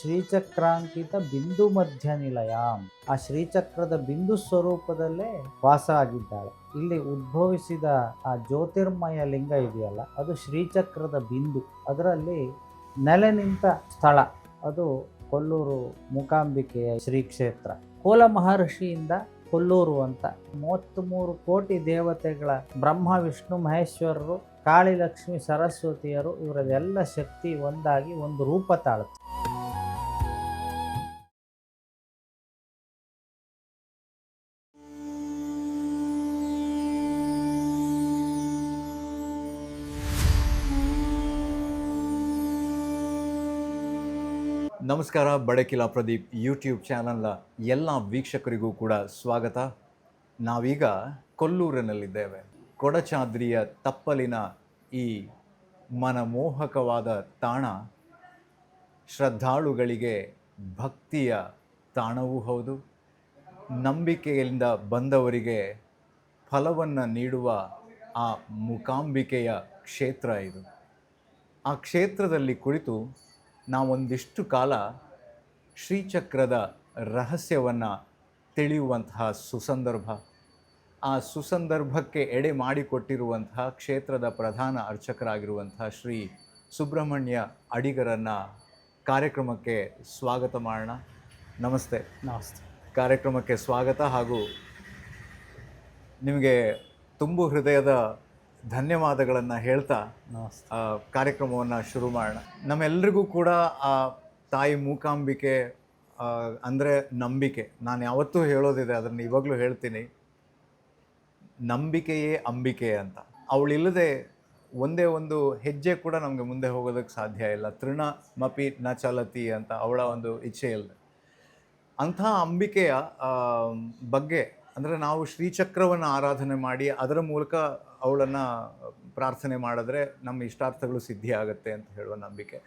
ಶ್ರೀಚಕ್ರಾಂಕಿತ ಬಿಂದು ಮಧ್ಯ ನಿಲಯಾಂ. ಆ ಶ್ರೀಚಕ್ರದ ಬಿಂದು ಸ್ವರೂಪದಲ್ಲೇ ವಾಸ ಆಗಿದ್ದಾಳೆ. ಇಲ್ಲಿ ಉದ್ಭವಿಸಿದ ಆ ಜ್ಯೋತಿರ್ಮಯ ಲಿಂಗ ಇದೆಯಲ್ಲ, ಅದು ಶ್ರೀಚಕ್ರದ ಬಿಂದು. ಅದರಲ್ಲಿ ನೆಲೆ ನಿಂತ ಸ್ಥಳ ಅದು ಕೊಲ್ಲೂರು ಮೂಕಾಂಬಿಕೆಯ ಶ್ರೀ ಕ್ಷೇತ್ರ. ಕೋಲ ಮಹರ್ಷಿಯಿಂದ ಕೊಲ್ಲೂರು ಅಂತ 33 ಕೋಟಿ ದೇವತೆಗಳ ಬ್ರಹ್ಮ ವಿಷ್ಣು ಮಹೇಶ್ವರರು, ಕಾಳಿ ಲಕ್ಷ್ಮಿ ಸರಸ್ವತಿಯರು, ಇವರದೆಲ್ಲ ಶಕ್ತಿ ಒಂದಾಗಿ ಒಂದು ರೂಪ ತಾಳುತ್ತೆ. ನಮಸ್ಕಾರ. ಬಡಕಿಲಾ ಪ್ರದೀಪ್ ಯೂಟ್ಯೂಬ್ ಚಾನಲ್ನ ಎಲ್ಲ ವೀಕ್ಷಕರಿಗೂ ಕೂಡ ಸ್ವಾಗತ. ನಾವೀಗ ಕೊಲ್ಲೂರಿನಲ್ಲಿದ್ದೇವೆ. ಕೊಡಚಾದ್ರಿಯ ತಪ್ಪಲಿನ ಈ ಮನಮೋಹಕವಾದ ತಾಣ ಶ್ರದ್ಧಾಳುಗಳಿಗೆ ಭಕ್ತಿಯ ತಾಣವೂ ಹೌದು. ನಂಬಿಕೆಯಿಂದ ಬಂದವರಿಗೆ ಫಲವನ್ನು ನೀಡುವ ಆ ಮೂಕಾಂಬಿಕೆಯ ಕ್ಷೇತ್ರ ಇದು. ಆ ಕ್ಷೇತ್ರದಲ್ಲಿ ಕುಳಿತು ನಾವೊಂದಿಷ್ಟು ಕಾಲ ಶ್ರೀಚಕ್ರದ ರಹಸ್ಯವನ್ನು ತಿಳಿಯುವಂತಹ ಸುಸಂದರ್ಭ. ಆ ಸುಸಂದರ್ಭಕ್ಕೆ ಎಡೆ ಮಾಡಿಕೊಟ್ಟಿರುವಂತಹ ಕ್ಷೇತ್ರದ ಪ್ರಧಾನ ಅರ್ಚಕರಾಗಿರುವಂತಹ ಶ್ರೀ ಸುಬ್ರಹ್ಮಣ್ಯ ಅಡಿಗರನ್ನು ಕಾರ್ಯಕ್ರಮಕ್ಕೆ ಸ್ವಾಗತ ಮಾಡೋಣ. ನಮಸ್ತೆ. ನಮಸ್ತೆ. ಕಾರ್ಯಕ್ರಮಕ್ಕೆ ಸ್ವಾಗತ ಹಾಗೂ ನಿಮಗೆ ತುಂಬು ಹೃದಯದ ಧನ್ಯವಾದಗಳನ್ನು ಹೇಳ್ತಾ ಕಾರ್ಯಕ್ರಮವನ್ನು ಶುರು ಮಾಡೋಣ. ನಮ್ಮೆಲ್ಲರಿಗೂ ಕೂಡ ಆ ತಾಯಿ ಮೂಕಾಂಬಿಕೆ ಅಂದರೆ ನಂಬಿಕೆ. ನಾನು ಯಾವತ್ತೂ ಹೇಳೋದಿದೆ, ಅದನ್ನು ಇವಾಗಲೂ ಹೇಳ್ತೀನಿ, ನಂಬಿಕೆಯೇ ಅಂಬಿಕೆ ಅಂತ. ಅವಳಿಲ್ಲದೆ ಒಂದೇ ಒಂದು ಹೆಜ್ಜೆ ಕೂಡ ನಮಗೆ ಮುಂದೆ ಹೋಗೋದಕ್ಕೆ ಸಾಧ್ಯ ಇಲ್ಲ. ತೃಣಮಪಿ ನ ಚಲತಿ ಅಂತ ಅವಳ ಒಂದು ಇಚ್ಛೆ ಇಲ್ಲದೆ. ಅಂಥ ಅಂಬಿಕೆಯ ಬಗ್ಗೆ ಅಂದರೆ ನಾವು ಶ್ರೀಚಕ್ರವನ್ನು ಆರಾಧನೆ ಮಾಡಿ ಅದರ ಮೂಲಕ ಅವಳನ್ನು ಪ್ರಾರ್ಥನೆ ಮಾಡಿದ್ರೆ ನಮ್ಮ ಇಷ್ಟಾರ್ಥಗಳು ಸಿದ್ಧಿ ಆಗುತ್ತೆ ಅಂತ ಹೇಳುವ ನಂಬಿಕೆ.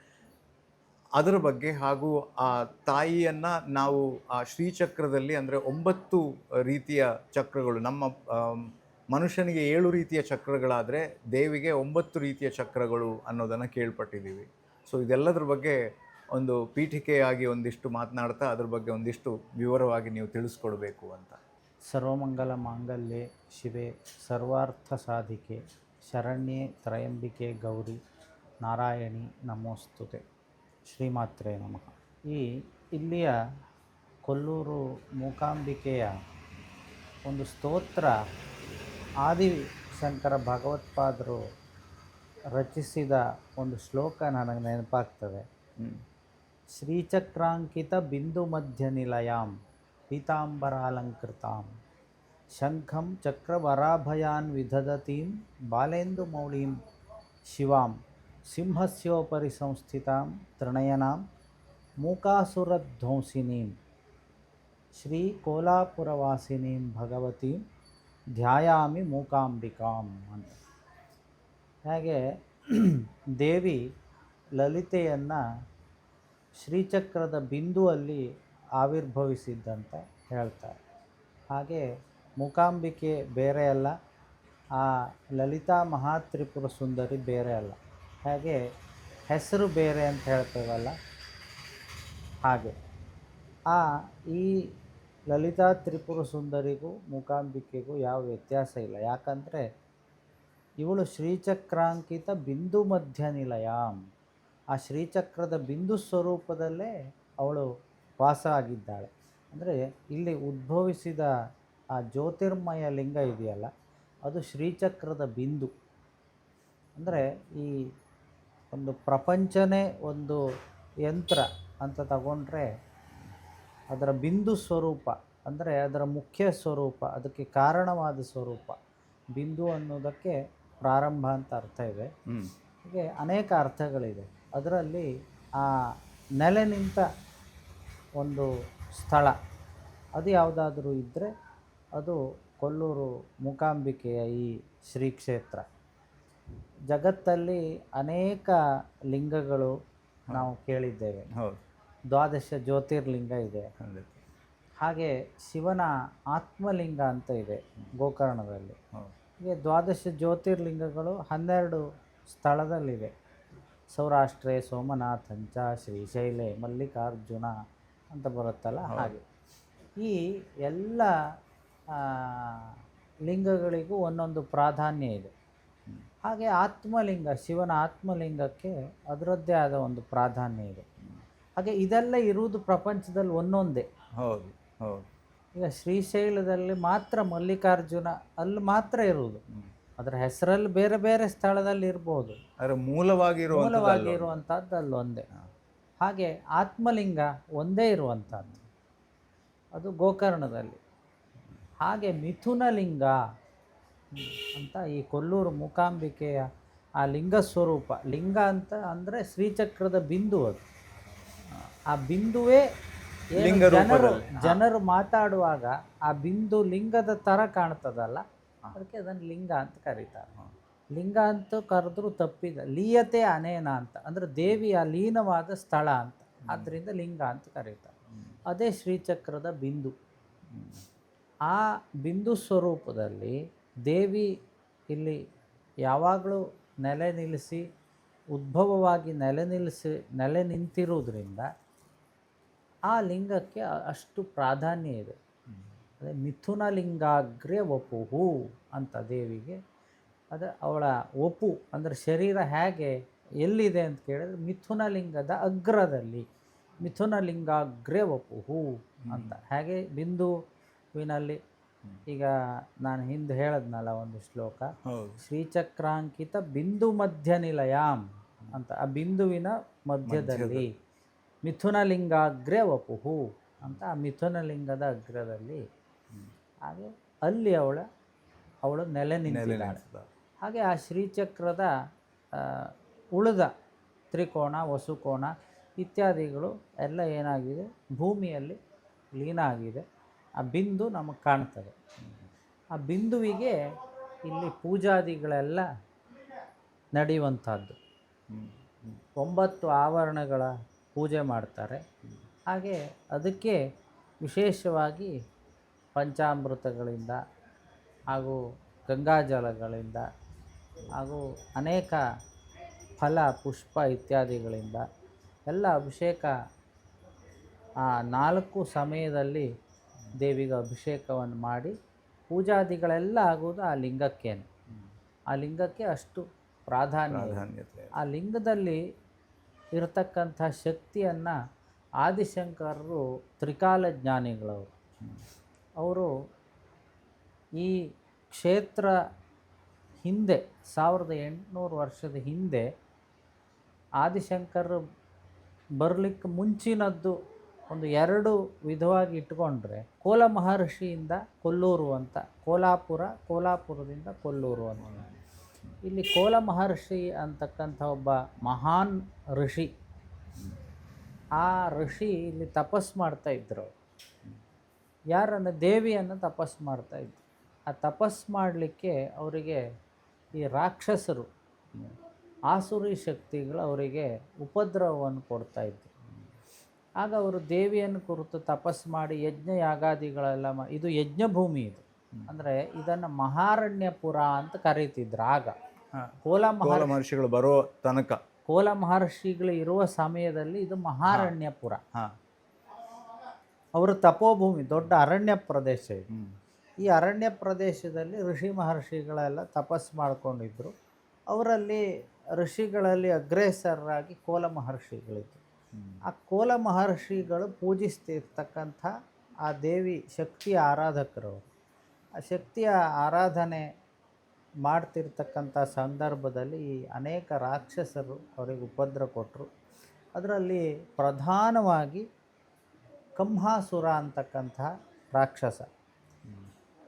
ಅದರ ಬಗ್ಗೆ ಹಾಗೂ ಆ ತಾಯಿಯನ್ನು ನಾವು ಆ ಶ್ರೀಚಕ್ರದಲ್ಲಿ ಅಂದರೆ 9 ರೀತಿಯ ಚಕ್ರಗಳು, ನಮ್ಮ ಮನುಷ್ಯನಿಗೆ 7 ರೀತಿಯ ಚಕ್ರಗಳಾದರೆ ದೇವಿಗೆ 9 ರೀತಿಯ ಚಕ್ರಗಳು ಅನ್ನೋದನ್ನು ಕೇಳ್ಪಟ್ಟಿದ್ದೀವಿ. ಸೊ ಇದೆಲ್ಲದರ ಬಗ್ಗೆ ಒಂದು ಪೀಠಿಕೆಯಾಗಿ ಒಂದಿಷ್ಟು ಮಾತನಾಡ್ತಾ ಅದ್ರ ಬಗ್ಗೆ ಒಂದಿಷ್ಟು ವಿವರವಾಗಿ ನೀವು ತಿಳಿಸ್ಕೊಡ್ಬೇಕು ಅಂತ. ಸರ್ವಮಂಗಲ ಮಾಂಗಲ್ಯೆ ಶಿವೆ ಸರ್ವಾರ್ಥ ಸಾಧಿಕೆ ಶರಣ್ಯೆ ತ್ರಯಂಬಿಕೆ ಗೌರಿ ನಾರಾಯಣಿ ನಮೋಸ್ತುತೆ. ಶ್ರೀಮಾತ್ರೇ ನಮಃ. ಇಲ್ಲಿಯ ಕೊಲ್ಲೂರು ಮೂಕಾಂಬಿಕೆಯ ಒಂದು ಸ್ತೋತ್ರ ಆದಿಶಂಕರ ಭಗವತ್ಪಾದರು ರಚಿಸಿದ ಒಂದು ಶ್ಲೋಕ ನನಗೆ ನೆನಪಾಗ್ತದೆ. ಶ್ರೀಚಕ್ರಾಂಕಿತ ಬಿಂದು ಮಧ್ಯ ನಿಲಯಾಂ ಪೀತಾಂಬರಾಲಂಕೃತಾಂ ಶಂಖಂ ಚಕ್ರವರಾಭಯಾನ್ ವಿದಧತೀಂ ಬಾಲೇಂದು ಮೌಳೀಂ ಶಿವಾಂ ಸಿಂಹಸ್ಯೋಪರಿ ಸಂಸ್ಥಿತಾಂ ತ್ರಿನಯನಾಂ ಮೂಕಾಸುರಧ್ವಂಸಿನೀಂ ಶ್ರೀ ಕೋಲಾಪುರವಾಸಿನೀಂ ಭಗವತೀಂ ಧ್ಯಾಯಾಮಿ ಮೂಕಾಂಬಿಕಾಂ ಅಂತ. ಹಾಗೆ ದೇವಿ ಲಲಿತೆಯನ್ನು ಶ್ರೀಚಕ್ರದ ಬಿಂದುವಲ್ಲಿ ಆವಿರ್ಭವಿಸಿದ್ದಂತ ಹೇಳ್ತಾರೆ. ಹಾಗೆ ಮೂಕಾಂಬಿಕೆ ಬೇರೆ ಅಲ್ಲ, ಆ ಲಲಿತಾ ಮಹಾತ್ರಿಪುರ ಸುಂದರಿ ಬೇರೆ ಅಲ್ಲ. ಹಾಗೆ ಹೆಸರು ಬೇರೆ ಅಂತ ಹೇಳ್ತೇವಲ್ಲ, ಹಾಗೆ ಈ ಲಲಿತಾ ತ್ರಿಪುರ ಸುಂದರಿಗೂ ಮೂಕಾಂಬಿಕೆಗೂ ಯಾವ ವ್ಯತ್ಯಾಸ ಇಲ್ಲ. ಯಾಕಂದರೆ ಇವಳು ಶ್ರೀಚಕ್ರಾಂಕಿತ ಬಿಂದು ಮಧ್ಯ ನಿಲಯಾಂ, ಆ ಶ್ರೀಚಕ್ರದ ಬಿಂದು ಸ್ವರೂಪದಲ್ಲೇ ಅವಳು ವಾಸ ಆಗಿದ್ದಾಳೆ. ಅಂದರೆ ಇಲ್ಲಿ ಉದ್ಭವಿಸಿದ ಆ ಜ್ಯೋತಿರ್ಮಯ ಲಿಂಗ ಇದೆಯಲ್ಲ, ಅದು ಶ್ರೀಚಕ್ರದ ಬಿಂದು. ಅಂದರೆ ಈ ಒಂದು ಪ್ರಪಂಚನೇ ಒಂದು ಯಂತ್ರ ಅಂತ ತಗೊಂಡ್ರೆ ಅದರ ಬಿಂದು ಸ್ವರೂಪ ಅಂದರೆ ಅದರ ಮುಖ್ಯ ಸ್ವರೂಪ, ಅದಕ್ಕೆ ಕಾರಣವಾದ ಸ್ವರೂಪ. ಬಿಂದು ಅನ್ನೋದಕ್ಕೆ ಪ್ರಾರಂಭ ಅಂತ ಅರ್ಥ ಇದೆ. ಹೀಗೆ ಅನೇಕ ಅರ್ಥಗಳಿದೆ. ಅದರಲ್ಲಿ ಆ ನೆಲೆ ನಿಂತ ಒಂದು ಸ್ಥಳ ಅದು ಯಾವುದಾದ್ರೂ ಇದ್ದರೆ ಅದು ಕೊಲ್ಲೂರು ಮೂಕಾಂಬಿಕೆಯ ಈ ಶ್ರೀ ಕ್ಷೇತ್ರ. ಜಗತ್ತಲ್ಲಿ ಅನೇಕ ಲಿಂಗಗಳು ನಾವು ಕೇಳಿದ್ದೇವೆ. 12 ಜ್ಯೋತಿರ್ಲಿಂಗ ಇದೆ. ಹಾಗೆ ಶಿವನ ಆತ್ಮಲಿಂಗ ಅಂತ ಇದೆ ಗೋಕರ್ಣದಲ್ಲಿ. ಹೀಗೆ 12 ಜ್ಯೋತಿರ್ಲಿಂಗಗಳು 12 ಸ್ಥಳದಲ್ಲಿವೆ. ಸೌರಾಷ್ಟ್ರೇ ಸೋಮನಾಥಂಚ ಶ್ರೀಶೈಲೆ ಮಲ್ಲಿಕಾರ್ಜುನ ಅಂತ ಬರುತ್ತಲ್ಲ ಹಾಗೆ ಈ ಎಲ್ಲ ಆ, ಲಿಂಗಗಳಿಗೂ ಒಂದೊಂದು ಪ್ರಾಧಾನ್ಯ ಇದೆ. ಹಾಗೆ ಆತ್ಮಲಿಂಗ, ಶಿವನ ಆತ್ಮಲಿಂಗಕ್ಕೆ ಅದರದ್ದೇ ಆದ ಒಂದು ಪ್ರಾಧಾನ್ಯ ಇದೆ. ಹಾಗೆ ಇದೆಲ್ಲ ಇರುವುದು ಪ್ರಪಂಚದಲ್ಲಿ ಒಂದೊಂದೇ. ಹೌದು ಹೌದು. ಈಗ ಶ್ರೀಶೈಲದಲ್ಲಿ ಮಾತ್ರ ಮಲ್ಲಿಕಾರ್ಜುನ ಅಲ್ಲಿ ಮಾತ್ರ ಇರುವುದು. ಅದರ ಹೆಸರಲ್ಲಿ ಬೇರೆ ಬೇರೆ ಸ್ಥಳದಲ್ಲಿ ಇರ್ಬೋದು, ಅದರ ಮೂಲವಾಗಿ ಮೂಲವಾಗಿ ಇರುವಂಥದ್ದು ಅಲ್ಲಿ ಒಂದೇ. ಹಾಗೆ ಆತ್ಮಲಿಂಗ ಒಂದೇ ಇರುವಂಥದ್ದು, ಅದು ಗೋಕರ್ಣದಲ್ಲಿ. ಹಾಗೆ ಮಿಥುನಲಿಂಗ ಅಂತ ಈ ಕೊಲ್ಲೂರು ಮೂಕಾಂಬಿಕೆಯ ಆ ಲಿಂಗ ಸ್ವರೂಪ. ಲಿಂಗ ಅಂತ ಅಂದರೆ ಶ್ರೀಚಕ್ರದ ಬಿಂದು, ಅದು ಆ ಬಿಂದುವೇ ಏನು ಲಿಂಗ ರೂಪದಲ್ಲಿ. ಜನರು ಮಾತಾಡುವಾಗ ಆ ಬಿಂದು ಲಿಂಗದ ಥರ ಕಾಣ್ತದಲ್ಲ, ಅದಕ್ಕೆ ಅದನ್ನು ಲಿಂಗ ಅಂತ ಕರೀತಾರೆ. ಲಿಂಗ ಅಂತ ಕರೆದ್ರೂ ತಪ್ಪಿದ, ಲೀಯತೆ ಅನೇನ ಅಂತ ಅಂದರೆ ದೇವಿಯ ಲೀನವಾದ ಸ್ಥಳ ಅಂತ, ಆದ್ದರಿಂದ ಲಿಂಗ ಅಂತ ಕರೀತಾರೆ. ಅದೇ ಶ್ರೀಚಕ್ರದ ಬಿಂದು. ಆ ಬಿಂದು ಸ್ವರೂಪದಲ್ಲಿ ದೇವಿ ಇಲ್ಲಿ ಯಾವಾಗಲೂ ನೆಲೆ ನಿಲ್ಲಿಸಿ ಉದ್ಭವವಾಗಿ ನೆಲೆ ನಿಂತಿರುವುದರಿಂದ ಆ ಲಿಂಗಕ್ಕೆ ಅಷ್ಟು ಪ್ರಾಧಾನ್ಯ ಇದೆ. ಅದೇ ಮಿಥುನ ಲಿಂಗಾಗ್ರೆ ವಪುಹು ಅಂತ ದೇವಿಗೆ. ಅದು ಅವಳ ವಪು ಅಂದರೆ ಶರೀರ ಹೇಗೆ ಎಲ್ಲಿದೆ ಅಂತ ಕೇಳಿದ್ರೆ ಮಿಥುನ ಲಿಂಗದ ಅಗ್ರದಲ್ಲಿ, ಮಿಥುನ ಲಿಂಗಾಗ್ರೆ ವಪುಹು ಅಂತ. ಹಾಗೆ ಬಿಂದುವಿನಲ್ಲಿ ಈಗ ನಾನು ಹಿಂದೆ ಹೇಳದ್ನಲ್ಲ ಒಂದು ಶ್ಲೋಕ, ಶ್ರೀಚಕ್ರಾಂಕಿತ ಬಿಂದು ಮಧ್ಯ ನಿಲಯಾಂ ಅಂತ. ಆ ಬಿಂದುವಿನ ಮಧ್ಯದಲ್ಲಿ ಮಿಥುನ ಲಿಂಗಾಗ್ರೆ ವಪುಹು ಅಂತ, ಆ ಮಿಥುನ ಲಿಂಗದ ಅಗ್ರದಲ್ಲಿ. ಹಾಗೆ ಅಲ್ಲಿ ಅವಳು ನೆಲೆ ನಿಂತಿದ್ದಾಳೆ. ಹಾಗೆ ಆ ಶ್ರೀಚಕ್ರದ ಉಳಿದ ತ್ರಿಕೋಣ, ವಸುಕೋಣ ಇತ್ಯಾದಿಗಳು ಎಲ್ಲ ಏನಾಗಿದೆ, ಭೂಮಿಯಲ್ಲಿ ಲೀನ ಆಗಿದೆ. ಆ ಬಿಂದು ನಮಗೆ ಕಾಣ್ತದೆ. ಆ ಬಿಂದುವಿಗೆ ಇಲ್ಲಿ ಪೂಜಾದಿಗಳೆಲ್ಲ ನಡೆಯುವಂಥದ್ದು. 9 ಆವರಣಗಳ ಪೂಜೆ ಮಾಡ್ತಾರೆ. ಹಾಗೆ ಅದಕ್ಕೆ ವಿಶೇಷವಾಗಿ ಪಂಚಾಮೃತಗಳಿಂದ ಹಾಗೂ ಗಂಗಾಜಲಗಳಿಂದ ಹಾಗೂ ಅನೇಕ ಫಲ ಪುಷ್ಪ ಇತ್ಯಾದಿಗಳಿಂದ ಎಲ್ಲ ಅಭಿಷೇಕ ಆ 4 ಸಮಯದಲ್ಲಿ ದೇವಿಗೆ ಅಭಿಷೇಕವನ್ನು ಮಾಡಿ ಪೂಜಾದಿಗಳೆಲ್ಲ ಆಗುವುದು ಆ ಲಿಂಗಕ್ಕೇನೆ. ಆ ಲಿಂಗಕ್ಕೆ ಅಷ್ಟು ಪ್ರಾಧಾನ್ಯತೆ. ಆ ಲಿಂಗದಲ್ಲಿ ಇರತಕ್ಕಂಥ ಶಕ್ತಿಯನ್ನು ಆದಿಶಂಕರರು ತ್ರಿಕಾಲ ಜ್ಞಾನಿಗಳವರು. ಅವರು ಈ ಕ್ಷೇತ್ರ ಹಿಂದೆ 1800 ವರ್ಷದ ಹಿಂದೆ ಆದಿಶಂಕರರು ಬರಲಿಕ್ಕೆ ಮುಂಚಿನದ್ದು ಒಂದು 2 ವಿಧವಾಗಿ ಇಟ್ಕೊಂಡ್ರೆ, ಕೋಲ ಮಹರ್ಷಿಯಿಂದ ಕೊಲ್ಲೂರು ಅಂತ, ಕೋಲಾಪುರದಿಂದ ಕೊಲ್ಲೂರು ಅಂತ. ಇಲ್ಲಿ ಕೋಲ ಮಹರ್ಷಿ ಅಂತಕ್ಕಂಥ ಒಬ್ಬ ಮಹಾನ್ ಋಷಿ. ಆ ಋಷಿ ಇಲ್ಲಿ ತಪಸ್ ಮಾಡ್ತಾ ಇದ್ರು. ಯಾರನ್ನು? ದೇವಿಯನ್ನು ತಪಸ್ ಮಾಡ್ತಾ ಇದ್ರು. ಆ ತಪಸ್ ಮಾಡಲಿಕ್ಕೆ ಅವರಿಗೆ ಈ ರಾಕ್ಷಸರು, ಆಸುರಿ ಶಕ್ತಿಗಳು ಅವರಿಗೆ ಉಪದ್ರವವನ್ನು ಕೊಡ್ತಾಯಿದ್ರು. ಆಗ ಅವರು ದೇವಿಯನ್ನು ಕುರಿತು ತಪಸ್ ಮಾಡಿ ಯಜ್ಞ ಯಾಗಾದಿಗಳೆಲ್ಲ ಇದು ಯಜ್ಞಭೂಮಿ ಇದು. ಅಂದರೆ ಇದನ್ನು ಮಹಾರಣ್ಯಪುರ ಅಂತ ಕರೀತಿದ್ರು ಆಗ. ಕೋಲ ಮಹರ್ಷಿಗಳು ಬರೋ ತನಕ, ಕೋಲ ಮಹರ್ಷಿಗಳು ಇರುವ ಸಮಯದಲ್ಲಿ ಇದು ಮಹಾರಣ್ಯಪುರ. ಅವರ ತಪೋಭೂಮಿ, ದೊಡ್ಡ ಅರಣ್ಯ ಪ್ರದೇಶ ಇದು. ಈ ಅರಣ್ಯ ಪ್ರದೇಶದಲ್ಲಿ ಋಷಿ ಮಹರ್ಷಿಗಳೆಲ್ಲ ತಪಸ್ ಮಾಡ್ಕೊಂಡಿದ್ರು. ಅವರಲ್ಲಿ ಋಷಿಗಳಲ್ಲಿ ಅಗ್ರೇಸರರಾಗಿ ಕೋಲ ಮಹರ್ಷಿಗಳಿದ್ರು. ಆ ಕೋಲ ಮಹರ್ಷಿಗಳು ಪೂಜಿಸ್ತಿರ್ತಕ್ಕಂಥ ಆ ದೇವಿ ಶಕ್ತಿಯ ಆರಾಧಕರವರು. ಆ ಶಕ್ತಿಯ ಆರಾಧನೆ ಮಾಡ್ತಿರ್ತಕ್ಕಂಥ ಸಂದರ್ಭದಲ್ಲಿ ಈ ಅನೇಕ ರಾಕ್ಷಸರು ಅವರಿಗೆ ಉಪದ್ರ ಕೊಟ್ಟರು. ಅದರಲ್ಲಿ ಪ್ರಧಾನವಾಗಿ ಕಂಹಾಸುರ ಅಂತಕ್ಕಂಥ ರಾಕ್ಷಸ.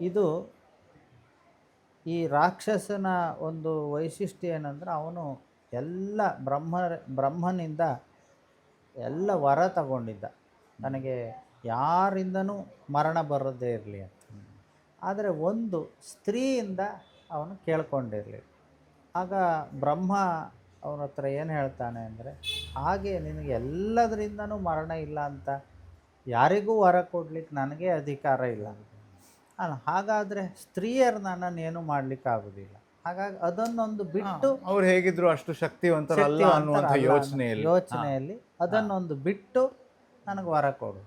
ಇದು ಈ ರಾಕ್ಷಸನ ಒಂದು ವೈಶಿಷ್ಟ್ಯ ಏನಂದ್ರೆ, ಅವನು ಎಲ್ಲ ಬ್ರಹ್ಮನಿಂದ ಎಲ್ಲ ವರ ತಗೊಂಡಿದ್ದ, ನನಗೆ ಯಾರಿಂದನೂ ಮರಣ ಬರದೇ ಇರಲಿ ಅಂತ. ಆದರೆ ಒಂದು ಸ್ತ್ರೀಯಿಂದ ಅವನು ಕೇಳ್ಕೊಂಡಿರಲಿ. ಆಗ ಬ್ರಹ್ಮ ಅವನ ಹತ್ರ ಏನು ಹೇಳ್ತಾನೆ ಅಂದರೆ, ಹಾಗೆ ನಿನಗೆ ಎಲ್ಲದರಿಂದನೂ ಮರಣ ಇಲ್ಲ ಅಂತ ಯಾರಿಗೂ ವರ ಕೊಡ್ಲಿಕ್ಕೆ ನನಗೆ ಅಧಿಕಾರ ಇಲ್ಲ. ಹಾಗಾದರೆ ಸ್ತ್ರೀಯರು ನನ್ನನ್ನು ಏನೂ ಮಾಡಲಿಕ್ಕಾಗೋದಿಲ್ಲ. ಹಾಗಾಗಿ ಅದನ್ನೊಂದು ಬಿಟ್ಟು ಅವ್ರು ಹೇಗಿದ್ರು ಅಷ್ಟು ಶಕ್ತಿವಂತರಲ್ಲ ಅನ್ನುವಂಥ ಯೋಚನೆಯಲ್ಲಿ ಯೋಚನೆಯಲ್ಲಿ ಅದನ್ನೊಂದು ಬಿಟ್ಟು ನನಗೆ ವರ ಕೊಡು.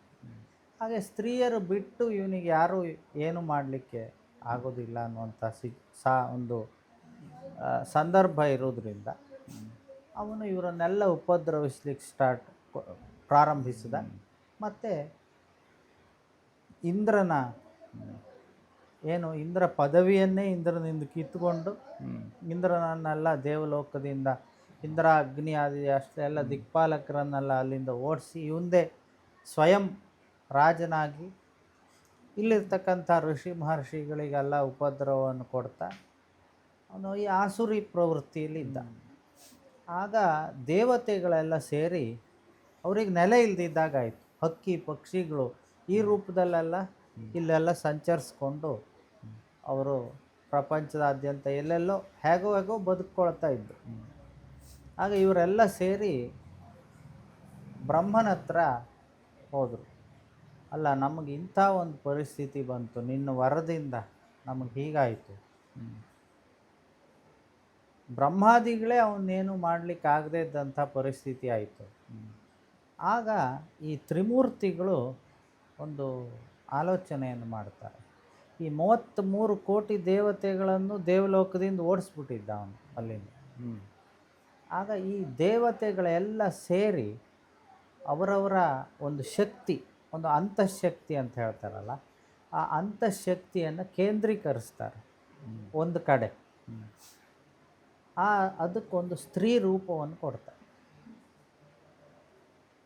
ಹಾಗೆ ಸ್ತ್ರೀಯರು ಬಿಟ್ಟು ಇವನಿಗೆ ಯಾರೂ ಏನು ಮಾಡಲಿಕ್ಕೆ ಆಗೋದಿಲ್ಲ ಅನ್ನುವಂಥ ಒಂದು ಸಂದರ್ಭ ಇರೋದ್ರಿಂದ ಅವನು ಇವರನ್ನೆಲ್ಲ ಉಪದ್ರವಿಸ್ಲಿಕ್ಕೆ ಪ್ರಾರಂಭಿಸಿದ. ಮತ್ತು ಇಂದ್ರನ ಇಂದ್ರ ಪದವಿಯನ್ನೇ ಇಂದ್ರನಿಂದ ಕಿತ್ತುಕೊಂಡು ಇಂದ್ರನನ್ನೆಲ್ಲ ದೇವಲೋಕದಿಂದ ಇಂದ್ರ ಅಗ್ನಿ ಆದಿ ಅಷ್ಟೆಲ್ಲ ದಿಕ್ಪಾಲಕರನ್ನೆಲ್ಲ ಅಲ್ಲಿಂದ ಓಡಿಸಿ ಇವಂದೇ ಸ್ವಯಂ ರಾಜನಾಗಿ ಇಲ್ಲಿರ್ತಕ್ಕಂಥ ಋಷಿ ಮಹರ್ಷಿಗಳಿಗೆಲ್ಲ ಉಪದ್ರವವನ್ನು ಕೊಡ್ತಾ ಅವನು ಈ ಆಸುರಿ ಪ್ರವೃತ್ತಿಯಲ್ಲಿ ಇದ್ದ. ಆಗ ದೇವತೆಗಳೆಲ್ಲ ಸೇರಿ ಅವ್ರಿಗೆ ನೆಲೆ ಇಲ್ದಿದ್ದಾಗಾಯಿತು. ಹಕ್ಕಿ ಪಕ್ಷಿಗಳು ಈ ರೂಪದಲ್ಲೆಲ್ಲ ಇಲ್ಲೆಲ್ಲ ಸಂಚರಿಸ್ಕೊಂಡು ಅವರು ಪ್ರಪಂಚದಾದ್ಯಂತ ಎಲ್ಲೆಲ್ಲೋ ಹೇಗೋ ಬದುಕೊಳ್ತಾ ಇದ್ದರು. ಆಗ ಇವರೆಲ್ಲ ಸೇರಿ ಬ್ರಹ್ಮನ ಹತ್ರ ಹೋದರು. ಅಲ್ಲ, ನಮಗೆ ಇಂಥ ಒಂದು ಪರಿಸ್ಥಿತಿ ಬಂತು, ನಿನ್ನ ವರದಿಂದ ನಮಗೆ ಹೀಗಾಯಿತು. ಬ್ರಹ್ಮಾದಿಗಳೇ ಅವನ್ನೇನು ಮಾಡಲಿಕ್ಕಾಗದೇ ಇದ್ದಂಥ ಪರಿಸ್ಥಿತಿ ಆಯಿತು. ಆಗ ಈ ತ್ರಿಮೂರ್ತಿಗಳು ಒಂದು ಆಲೋಚನೆಯನ್ನು ಮಾಡ್ತಾರೆ. ಈ 33 ಕೋಟಿ ದೇವತೆಗಳನ್ನು ದೇವಲೋಕದಿಂದ ಓಡಿಸ್ಬಿಟ್ಟಿದ್ದ ಅವನು ಅಲ್ಲಿಂದ. ಆಗ ಈ ದೇವತೆಗಳೆಲ್ಲ ಸೇರಿ ಅವರವರ ಒಂದು ಶಕ್ತಿ, ಒಂದು ಅಂತಃಶಕ್ತಿ ಅಂತ ಹೇಳ್ತಾರಲ್ಲ, ಆ ಅಂತಃಶಕ್ತಿಯನ್ನು ಕೇಂದ್ರೀಕರಿಸ್ತಾರೆ ಒಂದು ಕಡೆ. ಅದಕ್ಕೊಂದು ಸ್ತ್ರೀ ರೂಪವನ್ನು ಕೊಡ್ತಾರೆ.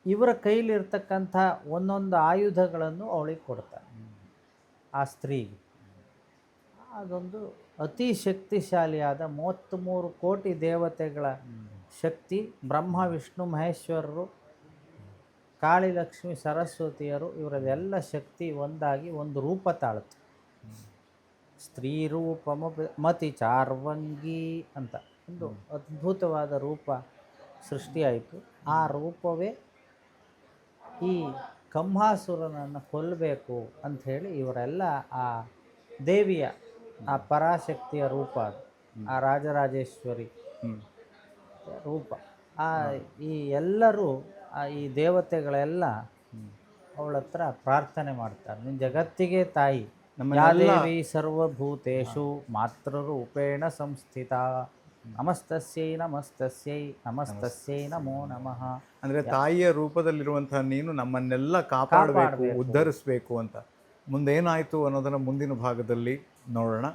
ಇವರ ಕೈಲಿರ್ತಕ್ಕಂಥ ಒಂದೊಂದು ಆಯುಧಗಳನ್ನು ಅವಳಿಗೆ ಕೊಡ್ತಾರೆ ಆ ಸ್ತ್ರೀಗೆ. ಅದೊಂದು ಅತಿ ಶಕ್ತಿಶಾಲಿಯಾದ 33 ಕೋಟಿ ದೇವತೆಗಳ ಶಕ್ತಿ. ಬ್ರಹ್ಮ ವಿಷ್ಣು ಮಹೇಶ್ವರರು, ಕಾಳಿ ಲಕ್ಷ್ಮಿ ಸರಸ್ವತಿಯರು ಇವರದೆಲ್ಲ ಶಕ್ತಿ ಒಂದಾಗಿ ಒಂದು ರೂಪ ತಾಳುತ್ತೆ. ಸ್ತ್ರೀ ರೂಪ ಮತಿ ಚಾರ್ವಂಗಿ ಅಂತ ಒಂದು ಅದ್ಭುತವಾದ ರೂಪ ಸೃಷ್ಟಿಯಾಯಿತು. ಆ ರೂಪವೇ ಈ ಕಂಹಾಸುರನನ್ನು ಕೊಲ್ಲಬೇಕು ಅಂಥೇಳಿ ಇವರೆಲ್ಲ ಆ ದೇವಿಯ ಆ ಪರಾಶಕ್ತಿಯ ರೂಪ, ಅದು ಆ ರಾಜರಾಜೇಶ್ವರಿ ರೂಪ. ಈ ಎಲ್ಲರೂ ಈ ದೇವತೆಗಳೆಲ್ಲ ಅವಳ ಹತ್ರ ಪ್ರಾರ್ಥನೆ ಮಾಡ್ತಾರೆ. ನಿನ್ನ ಜಗತ್ತಿಗೆ ತಾಯಿ, ಯಾ ದೇವಿ ಸರ್ವಭೂತೇಷು ಮಾತೃರೂಪೇಣ ಸಂಸ್ಥಿತ, ನಮಸ್ತಸ್ಯೈ ನಮಸ್ತಸ್ಯೈ ನಮಸ್ತಸ್ಯೈ ನಮೋ ನಮಃ. ಅಂದರೆ ತಾಯಿಯ ರೂಪದಲ್ಲಿರುವಂತಹ ನೀನು ನಮ್ಮನ್ನೆಲ್ಲ ಕಾಪಾಡಬೇಕು, ಉದ್ಧರಿಸಬೇಕು ಅಂತ. ಮುಂದೇನಾಯಿತು ಅನ್ನೋದನ್ನು ಮುಂದಿನ ಭಾಗದಲ್ಲಿ ನೋಡೋಣ.